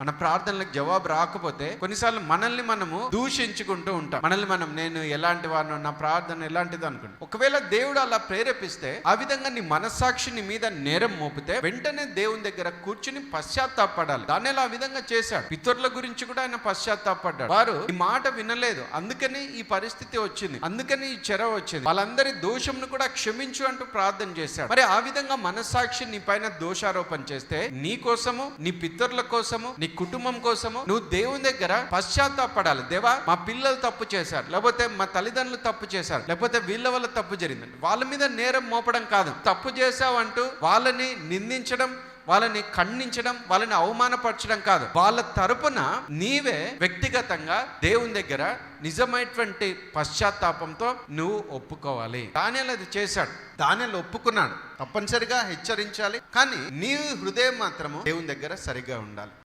మన ప్రార్థనలకు జవాబు రాకపోతే కొన్నిసార్లు మనల్ని మనము దూషించుకుంటూ ఉంటాం. నేను ఎలాంటి వాడినో, నా ప్రార్థన ఎలాంటిది అనుకుంటా. ఒకవేళ దేవుడు అలా ప్రేరేపిస్తే, ఆ విధంగా నీ మనస్సాక్షిని మీద నేరం మోపితే వెంటనే దేవుని దగ్గర కూర్చుని పశ్చాత్తాపడాలి. దానిలో ఆ విధంగా చేశాడు. పితరుల గురించి కూడా ఆయన పశ్చాత్తాపడ్డాడు. వారు ఈ మాట వినలేదు, అందుకని ఈ పరిస్థితి వచ్చింది, అందుకని ఈ చెర వచ్చింది. వాళ్ళందరి దోషంను కూడా క్షమించు అంటూ ప్రార్థన చేశాడు. మరి ఆ విధంగా మనస్సాక్షి నీ పైన దోషారోపణ చేస్తే, నీ కోసము, నీ పితరుల కోసము, నీ కుటుంబం కోసము నువ్వు దేవుని దగ్గర పశ్చాత్తాపడాలి. దేవా, మా పిల్లలు తప్పు చేశారు, లేకపోతే మా తల్లిదండ్రులు తప్పు చేశారు, లేకపోతే వీళ్ళ వల్ల తప్పు జరిగింది. వాళ్ళ మీద నేరం మోపడం కాదు. తప్పు చేశావంటూ వాళ్ళని నిందించడం, వాళ్ళని ఖండించడం, వాళ్ళని అవమానపరచడం కాదు. వాళ్ళ తరపున నీవే వ్యక్తిగతంగా దేవుని దగ్గర నిజమైనటువంటి పశ్చాత్తాపంతో నువ్వు ఒప్పుకోవాలి. దానియేలు అది చేశాడు. దానియేలు ఒప్పుకున్నాడు. తప్పనిసరిగా హెచ్చరించాలి, కానీ నీ హృదయం మాత్రము దేవుని దగ్గర సరిగా ఉండాలి.